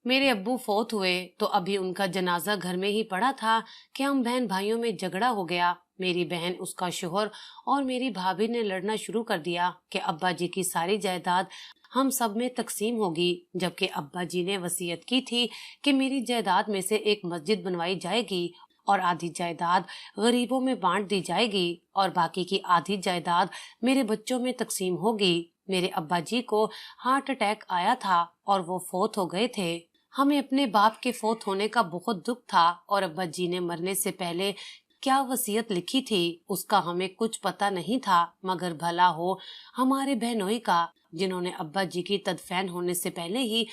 मेरे अब्बू फौत हुए तो अभी उनका जनाजा घर में ही पड़ा था कि हम बहन भाइयों में झगड़ा हो गया। मेरी बहन, उसका शोहर और मेरी भाभी ने लड़ना शुरू कर दिया कि अब्बा जी की सारी जायदाद हम सब में तकसीम होगी, जबकि अब्बा जी ने वसीयत की थी कि मेरी जायदाद में से एक मस्जिद बनवाई जाएगी और आधी जायदाद गरीबों में बांट दी जाएगी और बाकी की आधी जायदाद मेरे बच्चों में तकसीम होगी। मेरे अब्बा जी को हार्ट अटैक आया था और वो फौत हो गए थे। हमें अपने बाप के फौत होने का बहुत दुख था और अब्बा जी ने मरने से पहले क्या वसीयत लिखी थी उसका हमें कुछ पता नहीं था, मगर भला हो हमारे बहनोई का, जिन्होंने अब्बा जी की तदफीन होने से पहले ही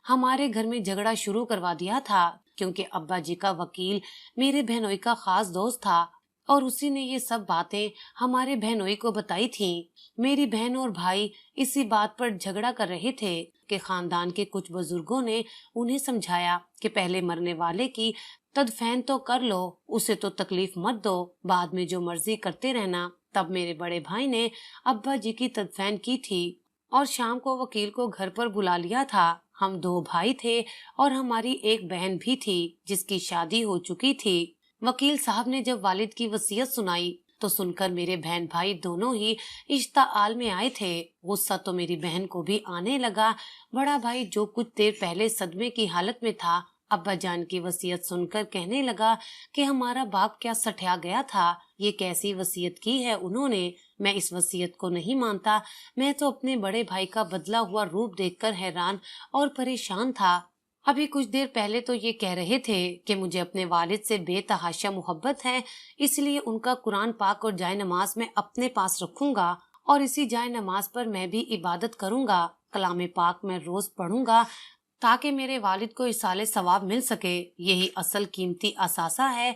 हमारे घर में झगड़ा शुरू करवा दिया था, क्योंकि अब्बा जी का वकील मेरे बहनोई का खास दोस्त था और उसी ने ये सब बातें हमारे बहनोई को बताई थी। मेरी बहन और भाई इसी बात पर झगड़ा कर रहे थे कि खानदान के कुछ बुजुर्गों ने उन्हें समझाया कि पहले मरने वाले की तदफीन तो कर लो, उसे तो तकलीफ मत दो, बाद में जो मर्जी करते रहना। तब मेरे बड़े भाई ने अब्बा जी की तदफीन की थी और शाम को वकील को घर पर बुला लिया था। हम दो भाई थे और हमारी एक बहन भी थी जिसकी शादी हो चुकी थी। वकील साहब ने जब वालिद की वसीयत सुनाई तो सुनकर मेरे बहन भाई दोनों ही इश्ताआल में आए थे। गुस्सा तो मेरी बहन को भी आने लगा। बड़ा भाई, जो कुछ देर पहले सदमे की हालत में था, अब्बा जान की वसीयत सुनकर कहने लगा कि हमारा बाप क्या सठिया गया था, ये कैसी वसीयत की है उन्होंने। मैं इस वसीयत को नहीं मानता। मैं तो अपने बड़े भाई का बदला हुआ रूप देखकर हैरान और परेशान था। अभी कुछ देर पहले तो ये कह रहे थे कि मुझे अपने वालिद से बेतहाशा मोहब्बत है, इसलिए उनका कुरान पाक और जाय नमाज में अपने पास रखूंगा और इसी जाय नमाज पर मैं भी इबादत करूंगा। कलाम पाक में रोज पढ़ूंगा ताकि मेरे वालिद को इसाले सवाब मिल सके। यही असल कीमती असासा है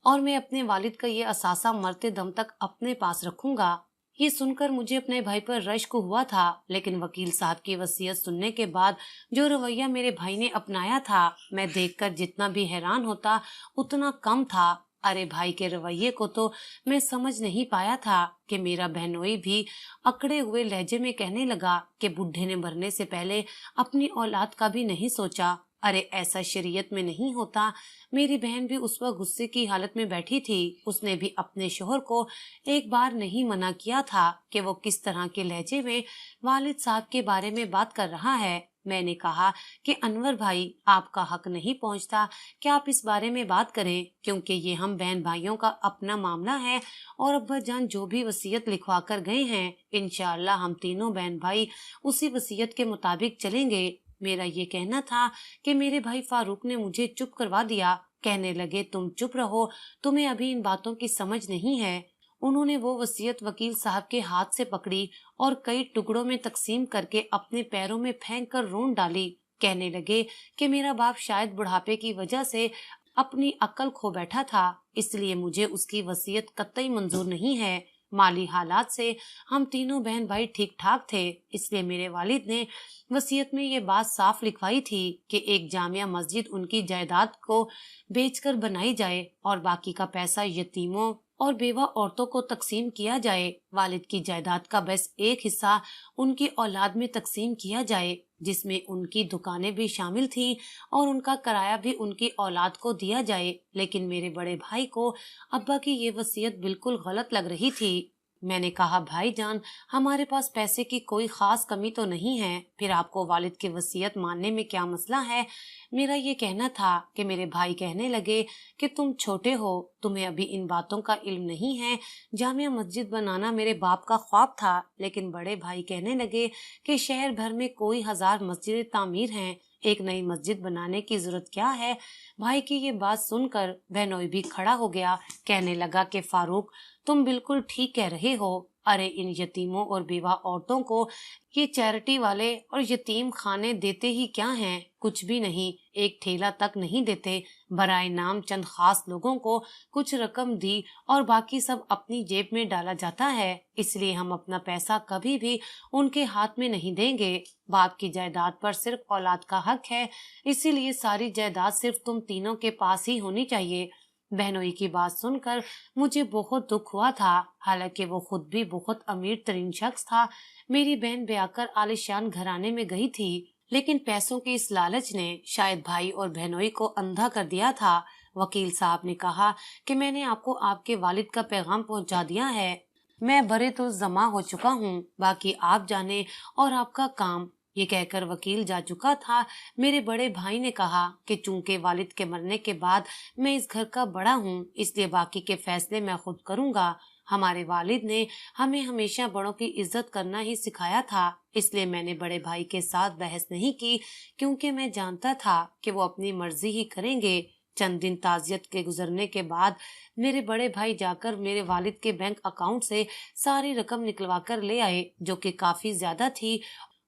और मैं अपने वालिद का ये असासा मरते दम तक अपने पास रखूंगा। ये सुनकर मुझे अपने भाई पर रश्क हुआ था, लेकिन वकील साहब की वसीयत सुनने के बाद जो रवैया मेरे भाई ने अपनाया था, मैं देखकर जितना भी हैरान होता उतना कम था। अरे भाई के रवैये को तो मैं समझ नहीं पाया था कि मेरा बहनोई भी अकड़े हुए लहजे में कहने लगा कि बुढ़े ने मरने से पहले अपनी औलाद का भी नहीं सोचा। अरे ऐसा शरीयत में नहीं होता। मेरी बहन भी उस वक्त गुस्से की हालत में बैठी थी। उसने भी अपने शोहर को एक बार नहीं मना किया था कि वो किस तरह के लहजे में वालिद साहब के बारे में बात कर रहा है। मैंने कहा कि अनवर भाई, आपका हक नहीं पहुंचता कि आप इस बारे में बात करें, क्योंकि ये हम बहन भाइयों का अपना मामला है और अब्बा जान जो भी वसीयत लिखवा कर गए हैं, इंशाअल्लाह हम तीनों बहन भाई उसी वसीयत के मुताबिक चलेंगे। मेरा ये कहना था कि मेरे भाई फारूक ने मुझे चुप करवा दिया। कहने लगे, तुम चुप रहो, तुम्हें अभी इन बातों की समझ नहीं है। उन्होंने वो वसीयत वकील साहब के हाथ से पकड़ी और कई टुकड़ों में तकसीम करके अपने पैरों में फेंक कर रोन डाली। कहने लगे कि मेरा बाप शायद बुढ़ापे की वजह से अपनी अक्ल खो बैठा था, इसलिए मुझे उसकी वसीयत कतई मंजूर नहीं है। माली हालात से हम तीनों बहन भाई ठीक ठाक थे, इसलिए मेरे वालिद ने वसीयत में ये बात साफ लिखवाई थी कि एक जामिया मस्जिद उनकी जायदाद को बेचकर बनाई जाए और बाकी का पैसा यतीमों और बेवा औरतों को तकसीम किया जाए। वालिद की जायदाद का बस एक हिस्सा उनकी औलाद में तकसीम किया जाए, जिसमें उनकी दुकानें भी शामिल थी और उनका किराया भी उनकी औलाद को दिया जाए। लेकिन मेरे बड़े भाई को अब्बा की ये वसीयत बिल्कुल गलत लग रही थी। मैंने कहा, भाईजान, हमारे पास पैसे की कोई खास कमी तो नहीं है, फिर आपको वालिद की वसीयत मानने में क्या मसला है। मेरा ये कहना था कि मेरे भाई कहने लगे कि तुम छोटे हो, तुम्हें अभी इन बातों का इल्म नहीं है। जामिया मस्जिद बनाना मेरे बाप का ख्वाब था। लेकिन बड़े भाई कहने लगे कि शहर भर में कोई 1000 मस्जिदें तामीर हैं, एक नई मस्जिद बनाने की जरूरत क्या है। भाई की ये बात सुनकर बहनोई भी खड़ा हो गया। कहने लगा कि फारूक, तुम बिल्कुल ठीक कह रहे हो। अरे इन यतीमों और बेवा औरतों को ये चैरिटी वाले और यतीम खाने देते ही क्या हैं? कुछ भी नहीं, एक ठेला तक नहीं देते। बराए नाम चंद खास लोगों को कुछ रकम दी और बाकी सब अपनी जेब में डाला जाता है। इसलिए हम अपना पैसा कभी भी उनके हाथ में नहीं देंगे। बाप की जायदाद पर सिर्फ औलाद का हक है, इसीलिए सारी जायदाद सिर्फ तुम तीनों के पास ही होनी चाहिए। बहनोई की बात सुनकर मुझे बहुत दुख हुआ था। हालांकि वो खुद भी बहुत अमीर तरीन शख्स था। मेरी बहन ब्याह कर आलिशान घराने में गई थी, लेकिन पैसों के इस लालच ने शायद भाई और बहनोई को अंधा कर दिया था। वकील साहब ने कहा कि मैंने आपको आपके वालिद का पैगाम पहुंचा दिया है। मैं भरे तो जमा हो चुका हूँ, बाकी आप जाने और आपका काम। ये कहकर वकील जा चुका था। मेरे बड़े भाई ने कहा कि चूंकि वालिद के मरने के बाद मैं इस घर का बड़ा हूँ, इसलिए बाकी के फैसले मैं खुद करूंगा। हमारे वालिद ने हमें हमेशा बड़ों की इज्जत करना ही सिखाया था, इसलिए मैंने बड़े भाई के साथ बहस नहीं की, क्योंकि मैं जानता था कि वो अपनी मर्जी ही करेंगे। चंद दिन ताजियत के गुजरने के बाद मेरे बड़े भाई जाकर मेरे वालिद के बैंक अकाउंट से सारी रकम निकलवा कर ले आए, जो कि काफी ज्यादा थी,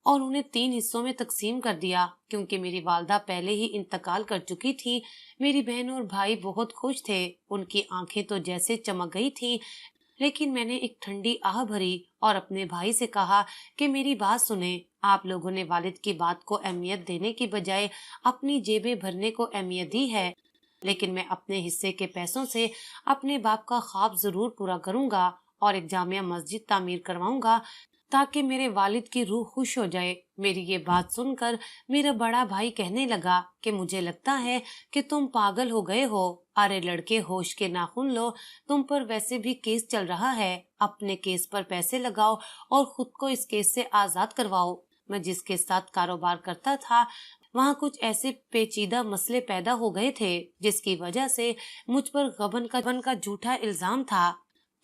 और उन्हें 3 हिस्सों में तकसीम कर दिया। क्योंकि मेरी वालदा पहले ही इंतकाल कर चुकी थी, मेरी बहन और भाई बहुत खुश थे। उनकी आंखें तो जैसे चमक गई थी। लेकिन मैंने एक ठंडी आह भरी और अपने भाई से कहा कि मेरी बात सुने। आप लोगों ने वालिद की बात को अहमियत देने की बजाय अपनी जेबें भरने को अहमियत दी है, लेकिन मैं अपने हिस्से के पैसों से अपने बाप का ख्वाब जरूर पूरा करूंगा और एक जामिया मस्जिद तामीर करवाऊंगा, ताकि मेरे वालिद की रूह खुश हो जाए। मेरी ये बात सुनकर मेरा बड़ा भाई कहने लगा कि मुझे लगता है कि तुम पागल हो गए हो। अरे लड़के, होश के नाखून लो, तुम पर वैसे भी केस चल रहा है। अपने केस पर पैसे लगाओ और खुद को इस केस से आजाद करवाओ। मैं जिसके साथ कारोबार करता था, वहाँ कुछ ऐसे पेचीदा मसले पैदा हो गए थे जिसकी वजह से मुझ पर गबन का झूठा इल्जाम था।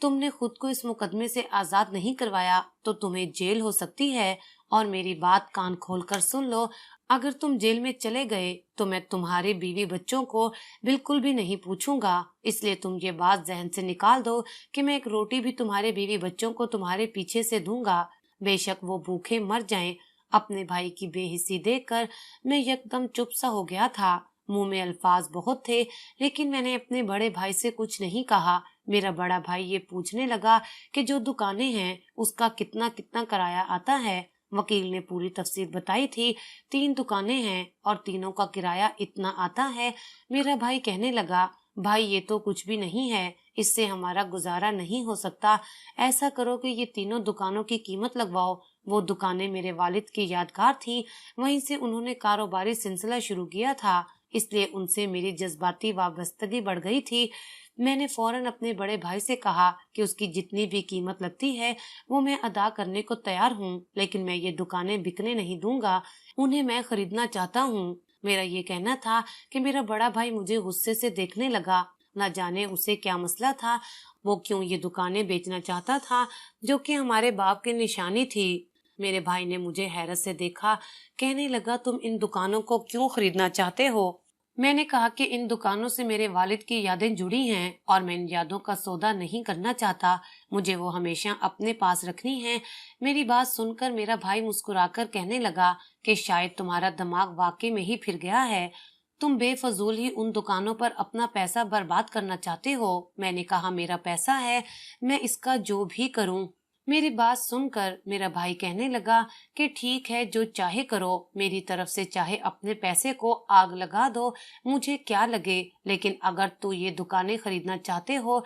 तुमने खुद को इस मुकदमे से आजाद नहीं करवाया तो तुम्हें जेल हो सकती है। और मेरी बात कान खोलकर सुन लो, अगर तुम जेल में चले गए तो मैं तुम्हारे बीवी बच्चों को बिल्कुल भी नहीं पूछूंगा। इसलिए तुम ये बात जहन से निकाल दो कि मैं एक रोटी भी तुम्हारे बीवी बच्चों को तुम्हारे पीछे से दूंगा, बेशक वो भूखे मर जाएं। अपने भाई की बेहिस्सी देखकर मैं एकदम चुप सा हो गया था। मुंह में अल्फाज बहुत थे, लेकिन मैंने अपने बड़े भाई से कुछ नहीं कहा। मेरा बड़ा भाई ये पूछने लगा कि जो दुकानें हैं उसका कितना कितना किराया आता है। वकील ने पूरी तफसील बताई थी। 3 दुकानें हैं और तीनों का किराया इतना आता है। मेरा भाई कहने लगा, भाई ये तो कुछ भी नहीं है, इससे हमारा गुजारा नहीं हो सकता। ऐसा करो कि ये तीनों दुकानों की कीमत लगवाओ। वो दुकानें मेरे वालिद की यादगार थी, वहीं से उन्होंने कारोबारी सिलसिला शुरू किया था, इसलिए उनसे मेरी जज्बाती वाबस्तगी बढ़ गई थी। मैंने फौरन अपने बड़े भाई से कहा कि उसकी जितनी भी कीमत लगती है वो मैं अदा करने को तैयार हूँ, लेकिन मैं ये दुकानें बिकने नहीं दूंगा, उन्हें मैं खरीदना चाहता हूँ। मेरा ये कहना था कि मेरा बड़ा भाई मुझे गुस्से से देखने लगा। न जाने उसे क्या मसला था, वो क्यों ये दुकानें बेचना चाहता था जो कि हमारे बाप की निशानी थी। मेरे भाई ने मुझे हैरत से देखा, कहने लगा, तुम इन दुकानों को क्यों खरीदना चाहते हो? मैंने कहा कि इन दुकानों से मेरे वालिद की यादें जुड़ी हैं और मैं इन यादों का सौदा नहीं करना चाहता, मुझे वो हमेशा अपने पास रखनी है। मेरी बात सुनकर मेरा भाई मुस्कुराकर कहने लगा कि शायद तुम्हारा दिमाग वाकई में ही फिर गया है, तुम बेफजूल ही उन दुकानों पर अपना पैसा बर्बाद करना चाहते हो। मैंने कहा, मेरा पैसा है, मैं इसका जो भी करूं। मेरी बात सुनकर मेरा भाई कहने लगा कि ठीक है, जो चाहे करो, मेरी तरफ से चाहे अपने पैसे को आग लगा दो, मुझे क्या लगे, लेकिन अगर तू ये दुकानें खरीदना चाहते हो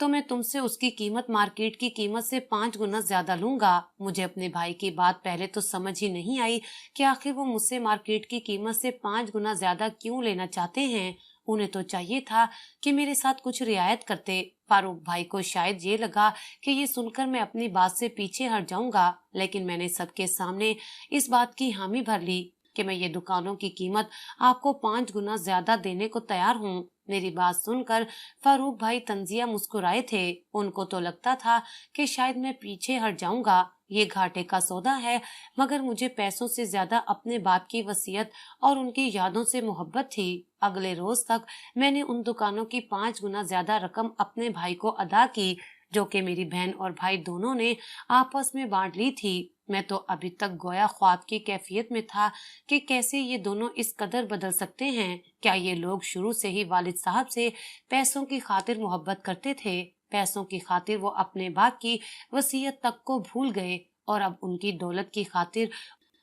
तो मैं तुमसे उसकी कीमत मार्केट की कीमत से 5 गुना ज्यादा लूंगा। मुझे अपने भाई की बात पहले तो समझ ही नहीं आई कि आखिर वो मुझसे मार्केट की कीमत से 5 गुना ज्यादा क्यों लेना चाहते हैं। उन्हें तो चाहिए था कि मेरे साथ कुछ रियायत करते। फारूक भाई को शायद ये लगा कि ये सुनकर मैं अपनी बात से पीछे हट जाऊंगा, लेकिन मैंने सबके सामने इस बात की हामी भर ली कि मैं ये दुकानों की कीमत आपको 5 गुना ज्यादा देने को तैयार हूँ। मेरी बात सुनकर फारूक भाई तंजिया मुस्कुराए थे। उनको तो लगता था कि शायद मैं पीछे हट जाऊंगा, ये घाटे का सौदा है, मगर मुझे पैसों से ज्यादा अपने बाप की वसीयत और उनकी यादों से मोहब्बत थी। अगले रोज तक मैंने उन दुकानों की 5 गुना ज्यादा रकम अपने भाई को अदा की, जो कि मेरी बहन और भाई दोनों ने आपस में बांट ली थी। मैं तो अभी तक गोया ख्वाब की कैफियत में था कि कैसे ये दोनों इस कदर बदल सकते हैं। क्या ये लोग शुरू से ही वालिद साहब से पैसों की खातिर मोहब्बत करते थे? पैसों की खातिर वो अपने बाप की वसीयत तक को भूल गए और अब उनकी दौलत की खातिर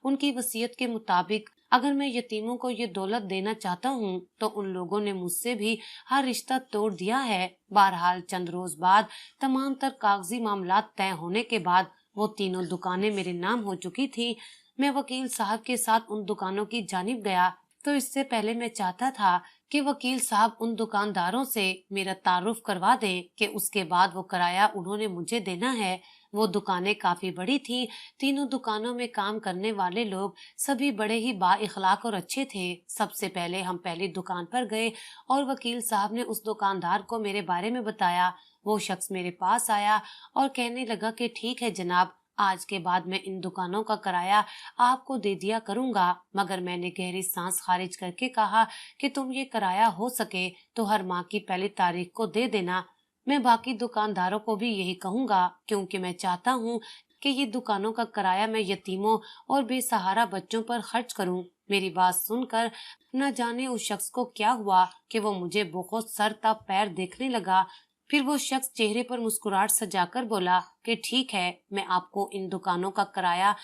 उनकी वसीयत के मुताबिक अगर मैं यतीमों को ये दौलत देना चाहता हूँ तो उन लोगों ने मुझसे भी हर रिश्ता तोड़ दिया है। बहरहाल चंद रोज बाद तमाम तर कागजी मामलात तय होने के बाद वो तीनों दुकानें मेरे नाम हो चुकी थी। मैं वकील साहब के साथ उन दुकानों की जानिब गया तो इससे पहले मैं चाहता था कि वकील साहब उन दुकानदारों से मेरा तारुफ करवा दें कि उसके बाद वो किराया उन्होंने मुझे देना है। वो दुकानें काफी बड़ी थी। तीनों दुकानों में काम करने वाले लोग सभी बड़े ही बाइखलाक और अच्छे थे। सबसे पहले हम पहली दुकान पर गए और वकील साहब ने उस दुकानदार को मेरे बारे में बताया। वो शख्स मेरे पास आया और कहने लगा कि ठीक है जनाब, आज के बाद मैं इन दुकानों का किराया आपको दे दिया करूंगा। मगर मैंने गहरी सांस खारिज करके कहा कि तुम ये किराया हो सके तो हर माह की पहली तारीख को दे देना। मैं बाकी दुकानदारों को भी यही कहूंगा, क्योंकि मैं चाहता हूँ कि ये दुकानों का किराया मैं यतीमों और बेसहारा बच्चों पर खर्च करूं। मेरी बात सुनकर न जाने उस शख्स को क्या हुआ कि वो मुझे बहुत सर तक पैर देखने लगा। फिर वो शख्स चेहरे पर मुस्कुराहट सजाकर बोला कि ठीक है, मैं आपको इन दुकानों का किराया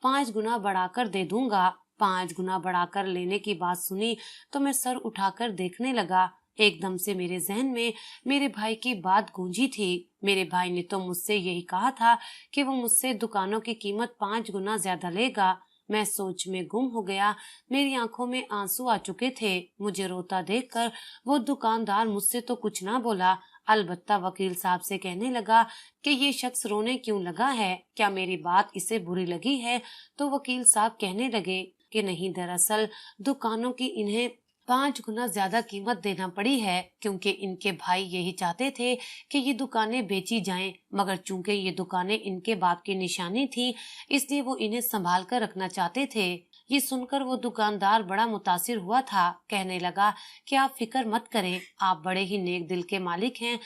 5 गुना बढ़ाकर दे दूंगा। 5 गुना बढ़ाकर लेने की बात सुनी तो मैं सर उठाकर देखने लगा। एकदम से मेरे जहन में मेरे भाई की बात गूंजी थी। मेरे भाई ने तो मुझसे यही कहा था कि वो मुझसे दुकानों की कीमत 5 गुना ज्यादा लेगा। मैं सोच में गुम हो गया। मेरी आंखों में आंसू आ चुके थे। मुझे रोता देखकर वो दुकानदार मुझसे तो कुछ ना बोला, अलबत्ता वकील साहब से कहने लगा कि ये शख्स रोने क्यों लगा है, क्या मेरी बात इसे बुरी लगी है? तो वकील साहब कहने लगे कि नहीं, दरअसल दुकानों की इन्हें 5 गुना ज्यादा कीमत देना पड़ी है, क्योंकि इनके भाई यही चाहते थे कि ये दुकानें बेची जाएं, मगर चूंकि ये दुकानें इनके बाप की निशानी थी, इसलिए वो इन्हें संभाल कर रखना चाहते थे। ये सुनकर वो दुकानदार बड़ा मुतासिर हुआ था। कहने लगा कि आप फिक्र मत करें, आप बड़े ही नेक दिल के मालिक हैं।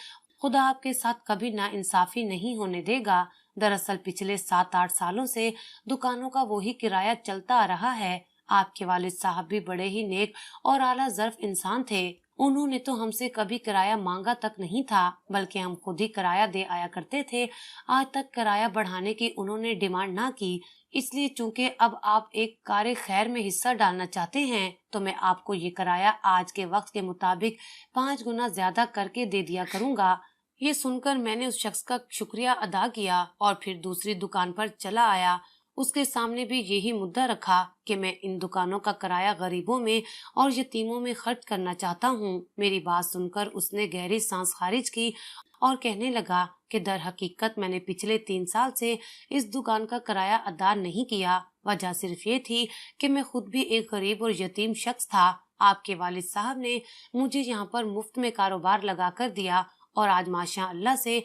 खुदा आपके साथ कभी नाइंसाफी नहीं होने देगा। दरअसल पिछले 7-8 सालों से दुकानों का वही किराया चलता आ रहा है। आपके वालिद साहब भी बड़े ही नेक और आला ज़र्फ इंसान थे। उन्होंने तो हमसे कभी किराया मांगा तक नहीं था, बल्कि हम खुद ही किराया दे आया करते थे। आज तक किराया बढ़ाने की उन्होंने डिमांड ना की। इसलिए चूंकि अब आप एक कार्य खैर में हिस्सा डालना चाहते हैं, तो मैं आपको ये किराया आज के वक्त के मुताबिक 5 गुना ज्यादा करके दे दिया करूंगा। ये सुनकर मैंने उस शख्स का शुक्रिया अदा किया और फिर दूसरी दुकान पर चला आया। उसके सामने भी यही मुद्दा रखा कि मैं इन दुकानों का किराया गरीबों में और यतीमों में खर्च करना चाहता हूँ। मेरी बात सुनकर उसने गहरी सांस खारिज की और कहने लगा कि दर हकीकत मैंने पिछले 3 साल से इस दुकान का किराया अदा नहीं किया। वजह सिर्फ ये थी कि मैं खुद भी एक गरीब और यतीम शख्स था। आपके वालिद साहब ने मुझे यहाँ पर मुफ्त में कारोबार लगा कर दिया और आज माशा अल्लाह से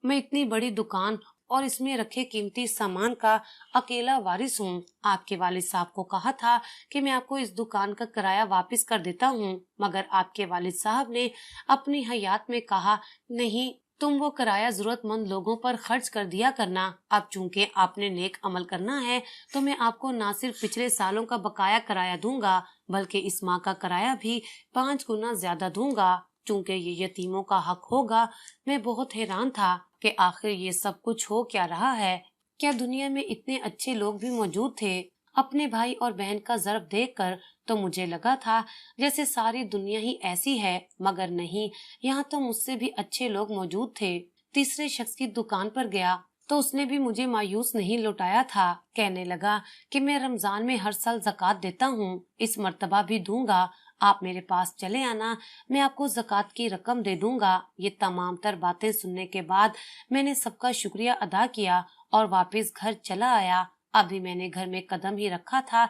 मैं इतनी बड़ी दुकान और इसमें रखे कीमती सामान का अकेला वारिस हूँ। आपके वालिद साहब को कहा था कि मैं आपको इस दुकान का किराया वापस कर देता हूँ, मगर आपके वालिद साहब ने अपनी हयात में कहा, नहीं, तुम वो किराया जरूरतमंद लोगों पर खर्च कर दिया करना। अब चूंकि आपने नेक अमल करना है, तो मैं आपको न सिर्फ पिछले सालों का बकाया किराया दूंगा, बल्कि इस माह का किराया भी 5 गुना ज्यादा दूंगा, चूंकि ये यतीमों का हक होगा। मैं बहुत हैरान था कि आखिर ये सब कुछ हो क्या रहा है। क्या दुनिया में इतने अच्छे लोग भी मौजूद थे? अपने भाई और बहन का ज़र्फ देखकर तो मुझे लगा था जैसे सारी दुनिया ही ऐसी है, मगर नहीं, यहाँ तो मुझसे भी अच्छे लोग मौजूद थे। तीसरे शख्स की दुकान पर गया तो उसने भी मुझे मायूस नहीं लौटाया था। कहने लगा कि मैं रमजान में हर साल ज़कात देता हूँ, इस मर्तबा भी दूंगा। आप मेरे पास चले आना, मैं आपको ज़कात की रकम दे दूंगा। ये तमाम तर बातें सुनने के बाद मैंने सबका शुक्रिया अदा किया और वापस घर चला आया। अभी मैंने घर में कदम ही रखा था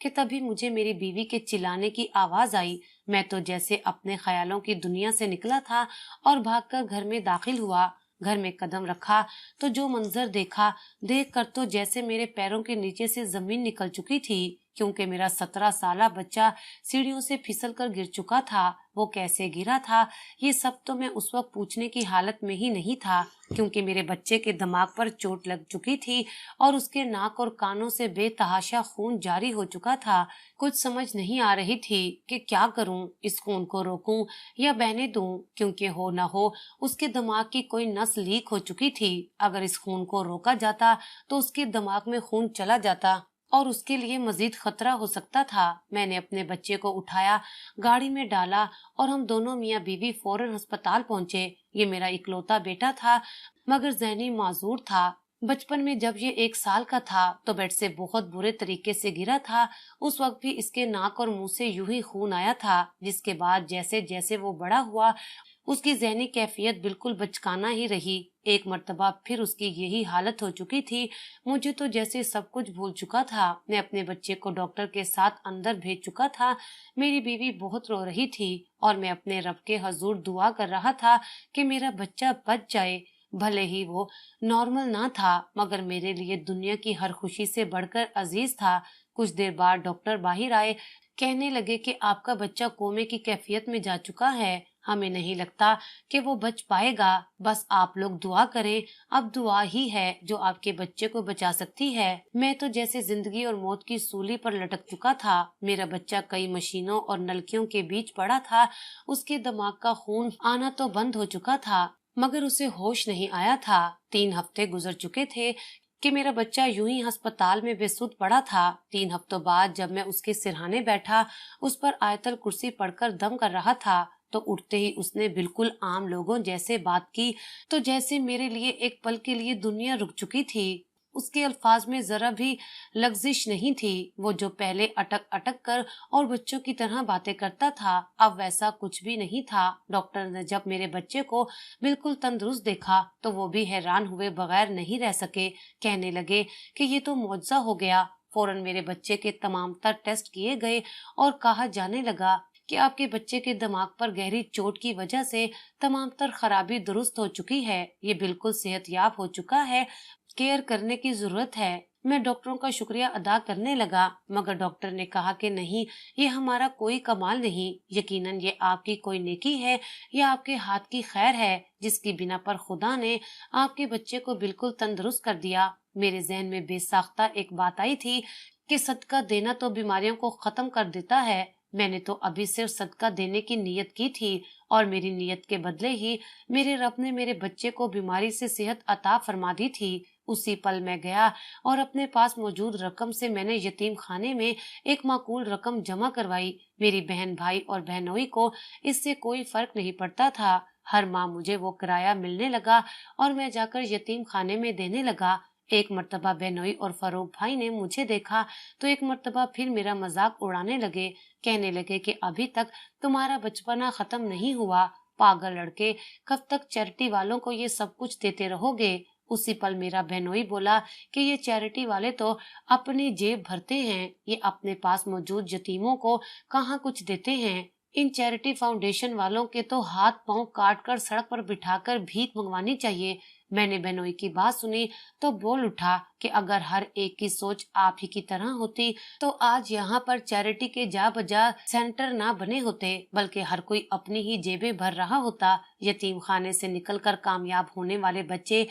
कि तभी मुझे मेरी बीवी के चिल्लाने की आवाज आई। मैं तो जैसे अपने ख्यालों की दुनिया से निकला था और भागकर घर में दाखिल हुआ। घर में कदम रखा तो जो मंजर देखा, देखकर तो जैसे मेरे पैरों के नीचे से जमीन निकल चुकी थी, क्योंकि मेरा 17 साला बच्चा सीढ़ियों से फिसल कर गिर चुका था। वो कैसे गिरा था, ये सब तो मैं उस वक्त पूछने की हालत में ही नहीं था, क्योंकि मेरे बच्चे के दिमाग पर चोट लग चुकी थी और उसके नाक और कानों से बेतहाशा खून जारी हो चुका था। कुछ समझ नहीं आ रही थी कि क्या करूं, इस खून को रोकूं या बहने दूं, क्योंकि हो न हो उसके दिमाग की कोई नस लीक हो चुकी थी। अगर इस खून को रोका जाता तो उसके दिमाग में खून चला जाता और उसके लिए मजीद खतरा हो सकता था। मैंने अपने बच्चे को उठाया, गाड़ी में डाला और हम दोनों मियाँ बीवी फौरन अस्पताल पहुंचे। ये मेरा इकलौता बेटा था, मगर जहनी माजूर था। बचपन में जब ये 1 साल का था तो बेड से बहुत बुरे तरीके से गिरा था। उस वक्त भी इसके नाक और मुंह से यूं ही खून आया था। जिसके बाद जैसे जैसे वो बड़ा हुआ, उसकी ज़हनी कैफियत बिल्कुल बचकाना ही रही। एक मर्तबा फिर उसकी यही हालत हो चुकी थी। मुझे तो जैसे सब कुछ भूल चुका था। मैं अपने बच्चे को डॉक्टर के साथ अंदर भेज चुका था। मेरी बीवी बहुत रो रही थी और मैं अपने रब के हजूर दुआ कर रहा था कि मेरा बच्चा बच जाए। भले ही वो नॉर्मल ना था, मगर मेरे लिए दुनिया की हर खुशी से बढ़कर अजीज था। कुछ देर बाद डॉक्टर बाहर आए। कहने लगे कि आपका बच्चा कोमे की कैफियत में जा चुका है। हमें नहीं लगता कि वो बच पाएगा। बस आप लोग दुआ करें। अब दुआ ही है जो आपके बच्चे को बचा सकती है। मैं तो जैसे जिंदगी और मौत की सूली पर लटक चुका था। मेरा बच्चा कई मशीनों और नलकियों के बीच पड़ा था। उसके दिमाग का खून आना तो बंद हो चुका था, मगर उसे होश नहीं आया था। 3 हफ्ते गुजर चुके थे कि मेरा बच्चा यूं ही अस्पताल में बेसुध पड़ा था। 3 हफ्तों बाद जब मैं उसके सिरहाने बैठा, उस पर आयतल कुर्सी पढ़कर दम कर रहा था, तो उठते ही उसने बिल्कुल आम लोगों जैसे बात की, तो जैसे मेरे लिए एक पल के लिए दुनिया रुक चुकी थी। उसके अल्फाज में जरा भी लग्जिश नहीं थी। वो जो पहले अटक अटक कर और बच्चों की तरह बातें करता था, अब वैसा कुछ भी नहीं था। डॉक्टर ने जब मेरे बच्चे को बिल्कुल तंदुरुस्त देखा तो वो भी हैरान हुए बगैर नहीं रह सके। कहने लगे कि ये तो मुआवजा हो गया। फौरन मेरे बच्चे के तमाम तर टेस्ट किए गए और कहा जाने लगा कि आपके बच्चे के दिमाग पर गहरी चोट की वजह से तमाम तर खराबी दुरुस्त हो चुकी है। ये बिल्कुल सेहतयाब हो चुका है। केयर करने की जरूरत है। मैं डॉक्टरों का शुक्रिया अदा करने लगा, मगर डॉक्टर ने कहा कि नहीं, ये हमारा कोई कमाल नहीं। यकीनन ये आपकी कोई नेकी है या आपके हाथ की खैर है, जिसकी बिना पर खुदा ने आपके बच्चे को बिल्कुल तंदुरुस्त कर दिया। मेरे जहन में बेसाख्ता एक बात आई थी कि सदका देना तो बीमारियों को खत्म कर देता है। मैंने तो अभी सिर्फ सदका देने की नीयत की थी और मेरी नीयत के बदले ही मेरे रब ने मेरे बच्चे को बीमारी से सेहत अता फरमा दी थी। उसी पल मैं गया और अपने पास मौजूद रकम से मैंने यतीम खाने में एक माकूल रकम जमा करवाई। मेरी बहन भाई और बहनोई को इससे कोई फर्क नहीं पड़ता था। हर माह मुझे वो किराया मिलने लगा और मैं जाकर यतीम खाने में देने लगा। एक मर्तबा बहनोई और फरूक भाई ने मुझे देखा तो एक मर्तबा फिर मेरा मजाक उड़ाने लगे। कहने लगे कि अभी तक तुम्हारा बचपना खत्म नहीं हुआ। पागल लड़के, कब तक चैरिटी वालों को ये सब कुछ देते रहोगे? उसी पल मेरा बहनोई बोला कि ये चैरिटी वाले तो अपनी जेब भरते हैं, ये अपने पास मौजूद यतीमों को कहाँ कुछ देते हैं। इन चैरिटी फाउंडेशन वालों के तो हाथ पांव काट कर सड़क पर बिठाकर भीख मंगवानी चाहिए। मैंने बहनोई की बात सुनी तो बोल उठा कि अगर हर एक की सोच आप ही की तरह होती तो आज यहाँ पर चैरिटी के जा बजा सेंटर ना बने होते, बल्कि हर कोई अपनी ही जेबें भर रहा होता। यतीम खाने से निकलकर कामयाब होने वाले बच्चे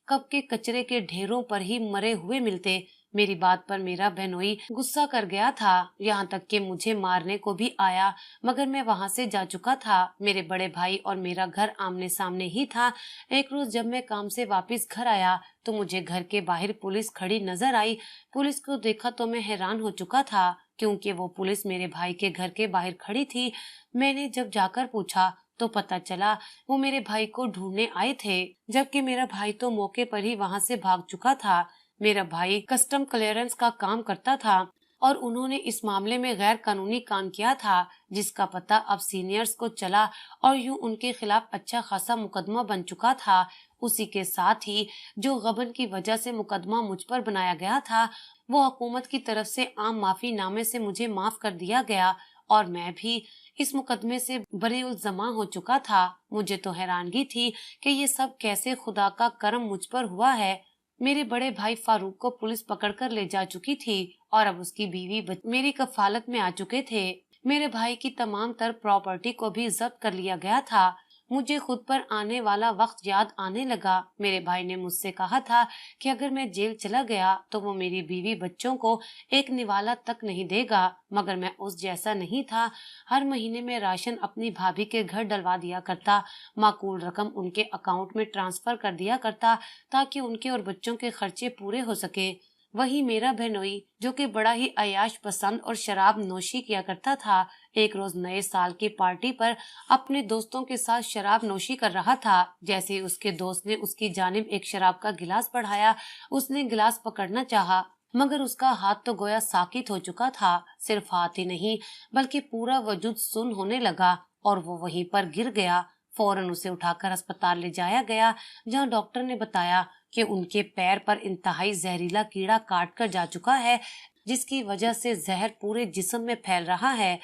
कब के कचरे के ढेरों पर ही मरे हुए मिलते। मेरी बात पर मेरा बहनोई गुस्सा कर गया था, यहाँ तक कि मुझे मारने को भी आया, मगर मैं वहाँ से जा चुका था। मेरे बड़े भाई और मेरा घर आमने सामने ही था। एक रोज जब मैं काम से वापस घर आया तो मुझे घर के बाहर पुलिस खड़ी नजर आई। पुलिस को देखा तो मैं हैरान हो चुका था, क्योंकि वो पुलिस मेरे भाई के घर के बाहर खड़ी थी। मैंने जब जाकर पूछा तो पता चला वो मेरे भाई को ढूंढने आए थे, जबकि मेरा भाई तो मौके पर ही वहाँ से भाग चुका था। मेरा भाई कस्टम क्लियरेंस का काम करता था और उन्होंने इस मामले में गैर कानूनी काम किया था, जिसका पता अब सीनियर्स को चला और यूं उनके खिलाफ अच्छा खासा मुकदमा बन चुका था। उसी के साथ ही जो गबन की वजह से मुकदमा मुझ पर बनाया गया था, वो हुकूमत की तरफ से आम माफी नामे से मुझे माफ कर दिया गया और मैं भी इस मुकदमे से बरी-उल-जमा हो चुका था। मुझे तो हैरानगी थी कि ये सब कैसे खुदा का करम मुझ पर हुआ है। मेरे बड़े भाई फारूक को पुलिस पकड़कर ले जा चुकी थी और अब उसकी बीवी मेरी कफालत में आ चुके थे। मेरे भाई की तमाम तर प्रॉपर्टी को भी जब्त कर लिया गया था। मुझे खुद पर आने वाला वक्त याद आने लगा। मेरे भाई ने मुझसे कहा था कि अगर मैं जेल चला गया तो वो मेरी बीवी बच्चों को एक निवाला तक नहीं देगा, मगर मैं उस जैसा नहीं था। हर महीने में राशन अपनी भाभी के घर डलवा दिया करता, माकूल रकम उनके अकाउंट में ट्रांसफर कर दिया करता ताकि उनके और बच्चों के खर्चे पूरे हो सके। वही मेरा बहनोई जो कि बड़ा ही अयाश पसंद और शराब नोशी किया करता था, एक रोज नए साल की पार्टी पर अपने दोस्तों के साथ शराब नोशी कर रहा था। जैसे ही उसके दोस्त ने उसकी जानिब एक शराब का गिलास बढ़ाया, उसने गिलास पकड़ना चाहा, मगर उसका हाथ तो गोया साकित हो चुका था। सिर्फ हाथ ही नहीं बल्कि पूरा वजूद सुन्न होने लगा और वो वहीं पर गिर गया। फौरन उसे उठाकर अस्पताल ले जाया गया, जहां डॉक्टर ने बताया कि उनके पैर पर इंतहाई जहरीला कीड़ा काट कर जा चुका है, जिसकी वजह से जहर पूरे जिस्म में फैल रहा है।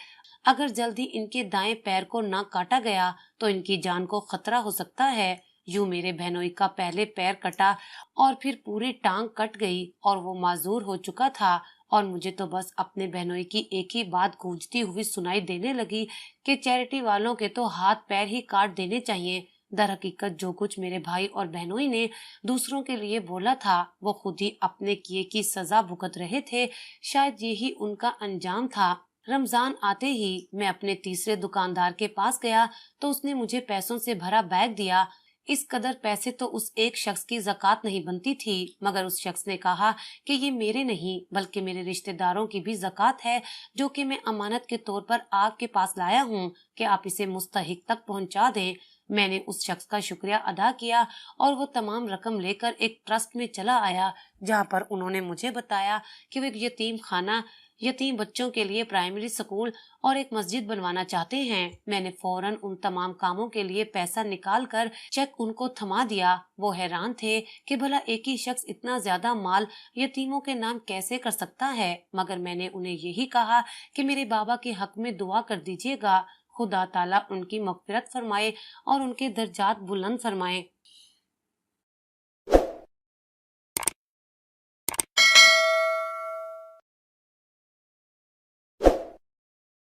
अगर जल्दी इनके दाएं पैर को न काटा गया तो इनकी जान को खतरा हो सकता है। यूं मेरे बहनोई का पहले पैर कटा और फिर पूरी टांग कट गई और वो माजूर हो चुका था। और मुझे तो बस अपने बहनोई की एक ही बात गूंजती हुई सुनाई देने लगी कि चैरिटी वालों के तो हाथ पैर ही काट देने चाहिए। दर हकीकत जो कुछ मेरे भाई और बहनोई ने दूसरों के लिए बोला था, वो खुद ही अपने किए की सजा भुगत रहे थे। शायद यही उनका अंजाम था। रमजान आते ही मैं अपने तीसरे दुकानदार के पास गया तो उसने मुझे पैसों से भरा बैग दिया। इस कदर पैसे तो उस एक शख्स की ज़कात नहीं बनती थी, मगर उस शख्स ने कहा कि ये मेरे नहीं बल्कि मेरे रिश्तेदारों की भी ज़कात है, जो कि मैं अमानत के तौर पर आपके पास लाया हूँ कि आप इसे मुस्तहिक तक पहुँचा दें। मैंने उस शख्स का शुक्रिया अदा किया और वो तमाम रकम लेकर एक ट्रस्ट में चला आया, जहाँ पर उन्होंने मुझे बताया कि वो एक यतीम खाना, यतीम बच्चों के लिए प्राइमरी स्कूल और एक मस्जिद बनवाना चाहते हैं। मैंने फौरन उन तमाम कामों के लिए पैसा निकाल कर चेक उनको थमा दिया। वो हैरान थे कि भला एक ही शख्स इतना ज्यादा माल यतीमों के नाम कैसे कर सकता है, मगर मैंने उन्हें यही कहा कि मेरे बाबा के हक में दुआ कर दीजिएगा, खुदा ताला उनकी मगफिरत फरमाए और उनके दर्जात बुलंद फरमाए।